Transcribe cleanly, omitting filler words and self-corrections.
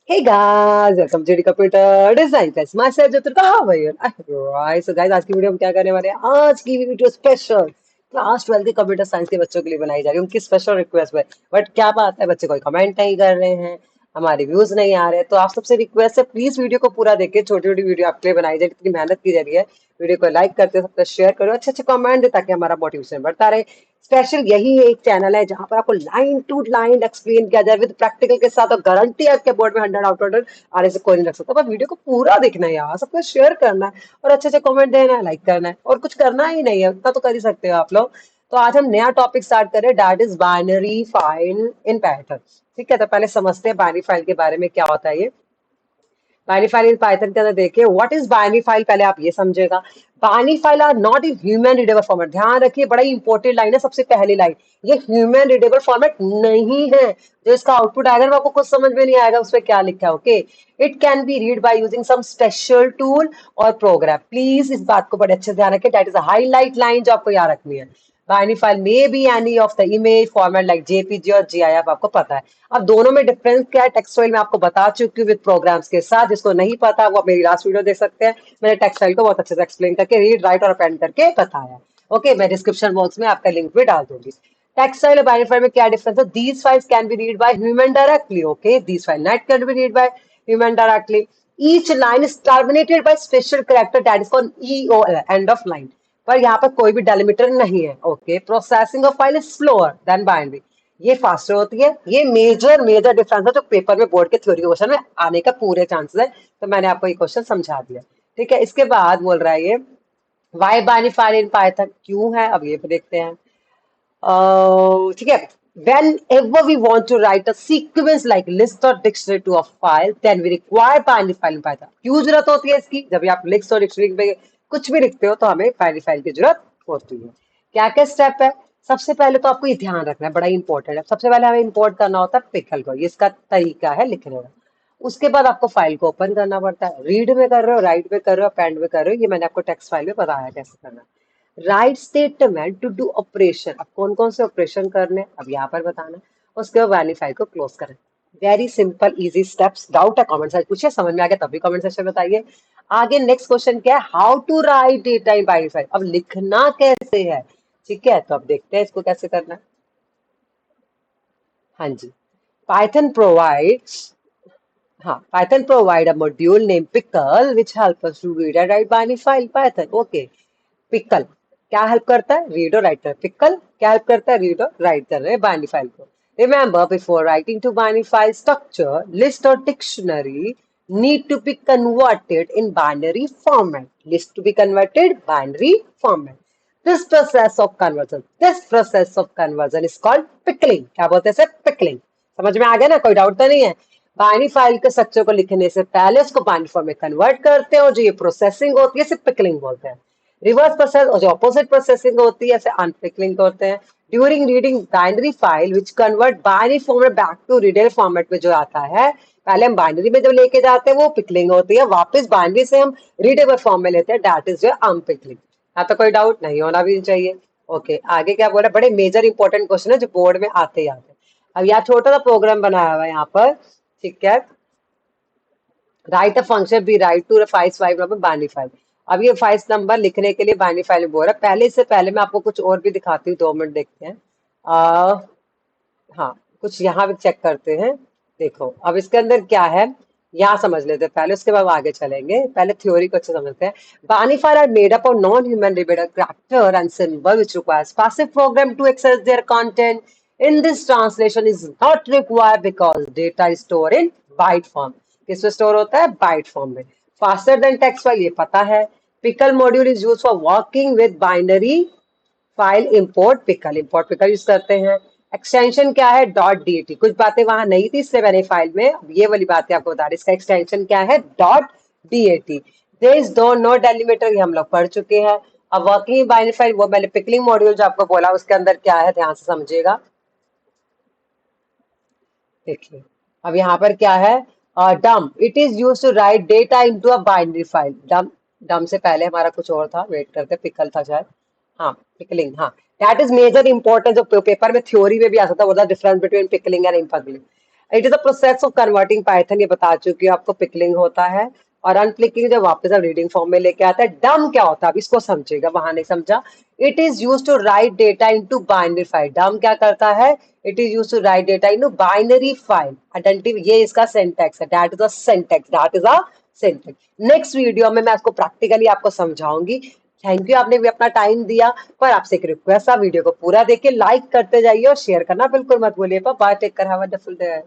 Hey guys, welcome to the Computer Design Class. Myself Jaturka, how are you? Right, so guys, आज की video हम क्या करने वाले हैं? आज की वीडियो स्पेशल क्लास 12 के कंप्यूटर साइंस के बच्चों के लिए बनाई जा रही है, उनकी स्पेशल रिक्वेस्ट है। बट क्या बात है, बच्चे कोई कमेंट नहीं कर रहे हैं, हमारे व्यूज नहीं आ रहे, तो आप सबसे रिक्वेस्ट है प्लीज वीडियो को पूरा देखिए। छोटी छोटी वीडियो आपके लिए बनाई जाए, इतनी मेहनत की जा रही है। वीडियो को लाइक करते सबका शेयर करो, अच्छे अच्छे कमेंट दे ताकि हमारा मोटिवेशन बढ़ता रहे। स्पेशल यही एक चैनल है जहां पर आपको लाइन टू लाइन एक्सप्लेन किया जाए विद प्रैक्टिकल के साथ, और गारंटी है आपके बोर्ड में 100 आउट ऑफ 100 आने से कोई नहीं रख सकता। पर वीडियो को पूरा देखना है यार, सबको शेयर करना है और अच्छे अच्छे कमेंट देना है, लाइक करना है, और कुछ करना ही नहीं है, उतना तो कर ही सकते हो आप लोग। तो आज हम नया टॉपिक स्टार्ट करें, that is binary file in Python. ठीक है, तो पहले समझते हैं बाइनरी फाइल के बारे में क्या होता है ये। बाइनरी फाइल इन पाइथन के अंदर देखिए, व्हाट इज बाइनरी फाइल, पहले आप ये समझेगा। Binary file are not in human readable format. ध्यान रखिए, बड़ा ही इंपॉर्टेंट लाइन है, सबसे पहली लाइन। ये ह्यूमन रीडेबल फॉर्मेट नहीं है। जो इसका आउटपुट आएगा वो आपको कुछ समझ में नहीं आएगा उसमें क्या लिखा है। Okay, it can be read by using some special tool और प्रोग्राम। प्लीज इस बात को बड़े अच्छे से ध्यान रखें, that is a highlight line जो आपको याद रखनी है। Binary file may be any of the image format like JPG और जीआईएफ, आपको पता है। अब दोनों में डिफरेंस क्या है, टेक्स्ट फाइल में आपको बता चुकी हूँ विद प्रोग्राम्स के साथ। जिसको नहीं पता वो मेरी लास्ट वीडियो देख सकते हैं, मैंने टेक्स्ट फाइल को बहुत अच्छे से एक्सप्लेन करके रीड राइट और अपेंड करके बताया। ओके, मैं डिस्क्रिप्शन बॉक्स में आपका लिंक भी डाल दूंगी। टेक्स्ट फाइल और बाइनरी फाइल में क्या डिफरेंस है, these files can be read by human directly. Okay, these file not can be read by human directly. Each line is terminated by special character that is called EOL, end of line. पर यहाँ पर कोई भी delimiter नहीं है। Okay, processing of file is slower then binary, ये faster होती है। ये मेजर मेजर डिफरेंस है जो पेपर में बोर्ड के थ्योरी के क्वेश्चन में आने का पूरे चांसेस है। तो मैंने आपको ये क्वेश्चन समझा दिया। ठीक है, इसके बाद बोल रहा है ये why binary file in Python क्यों है, अब ये देखते हैं। ठीक है, whenever we want to write a sequence like list or dictionary to a file, then we require binary file in Python। क्यों जरूरत होती है इसकी, जब भी आप लिस्ट और डिक्शनरी में कुछ भी लिखते हो तो हमें बाइनरी फाइल की जरूरत होती है। क्या क्या स्टेप है, सबसे पहले तो आपको ये ध्यान रखना है, बड़ा इंपॉर्टेंट है। सबसे पहले हमें इंपोर्ट करना होता है पिकल को, ये इसका तरीका है लिखने का। उसके बाद आपको फाइल को ओपन करना पड़ता है, रीड में कर रहे हो, राइट में कर रहे हो, पेंड में कर रहे हो, ये मैंने आपको टेक्स्ट फाइल में बताया कैसे करना है। Write statement to do operation, अब कौन कौन से ऑपरेशन करने अब यहाँ पर बताना है। उसके बाद वाली फाइल को क्लोज करें। Very simple easy steps. Doubt है कमेंट सेक्शन पूछिए, समझ में आ गया तब भी कमेंट सेक्शन में बताइए। आगे नेक्स्ट क्वेश्चन क्या है, how to write data in binary file, अब लिखना कैसे है। ठीक है, तो अब देखते हैं इसको कैसे करना है। हाँ जी, पाइथन प्रोवाइड्स, हाँ, Python provide a module named Pickle which help us to read and write binary file Python। Okay, pickle क्या हेल्प करता है, रीड और राइट कर। पिकल क्या हेल्प करता है, रीड और राइट कर रहे हैं बाइनरी फाइल को। Remember before writing to binary file structure list और dictionary need to be converted in binary format, list to be converted binary format. This process of conversion is called pickling. क्या बोलते हैं, pickling. समझ में आ गया ना, कोई डाउट तो नहीं है। बाइनरी फाइल के स्ट्रक्चर को लिखने से पहले उसको बाइनरी फॉर्म में कन्वर्ट करते हैं, और जो ये प्रोसेसिंग होती है इसे पिकलिंग बोलते हैं। रिवर्स प्रोसेस और जो ऑपोजिट प्रोसेसिंग होती है इसे अनपिकलिंग होते हैं। During reading binary file which convert binary format back to readable format में जो आता है, पहले हम बाइनरी में जब लेके जाते हैं वो पिकलिंग होती है, वापस बाइनरी से हम रीडेबल फॉर्म में लेते हैं, दैट इज जो अनपिकलिंग। यहाँ तो कोई डाउट नहीं होना भी चाहिए। ओके, आगे क्या बोला, बड़े मेजर इंपॉर्टेंट क्वेश्चन है जो बोर्ड में आते ही आते हैं। अब यहाँ छोटा सा प्रोग्राम बनाया हुआ है यहाँ पर। ठीक है, write a function B write to file number binary file. अब ये फाइल नंबर लिखने के लिए बाइनरी फाइल में बोल रहा है। पहले इससे पहले मैं आपको कुछ और भी दिखाती हूँ, 2 मिनट देखते हैं। हाँ, कुछ यहाँ भी चेक करते हैं। देखो अब इसके अंदर क्या है, यहाँ समझ लेते हैं पहले, उसके बाद आगे चलेंगे। पहले थ्योरी को अच्छे समझते हैं। Binary file are made up of non human readable character and symbol which requires passive program to access their content. In this translation is not required because data is store in byte form. किसमें store होता है, byte form में। Faster than text file, ये पता है। Pickle module is use for working with binary file import pickle, import pickle use करते हैं। Extension क्या है, डॉट डीएटी। कुछ बातें वहां नहीं थी इसलिए मैंने फाइल में अब ये वाली बातें आपको बता रही। इसका एक्सटेंशन क्या है, डॉट डीएटी। दिस दो नो डेलीमीटर, ये हम लोग पढ़ चुके हैं। अब वर्किंग बाइनरी फाइल, वो मैंने पिकलिंग मॉड्यूल जो आपको बोला उसके अंदर क्या है, ध्यान से समझिएगा। देखिए अब यहाँ पर क्या है, dump, it is use to write data into a binary file. Dump, dump से पहले हमारा कुछ और था, वेट करते, पिकल था शायद। हाँ, पिकलिंग, हाँ, दैट इज मेजर इंपॉर्टेंस। जो पेपर में थ्योरी में भी आ सकता है, difference between pickling and unpickling. It is a process of converting Python, ये बता चुकी हूँ आपको। पिकलिंग होता है और अनपिकलिंग जब वापस अब रीडिंग फॉर्म में लेके आता है। डम क्या होता है, अब इसको समझेगा, वहां नहीं समझा। It is use to write data into binary file. Dump क्या करता है, it is use to write data into binary file. Identity, ये इसका सिंटैक्स है, that is a syntax, that is a syntax. Next video में मैं आपको practically आपको समझाऊंगी। थैंक यू, आपने भी अपना टाइम दिया। पर आपसे एक रिक्वेस्ट है, वीडियो को पूरा देखिए, लाइक करते जाइए और शेयर करना बिल्कुल मत भूलिए। Bye, take care, have a wonderful day.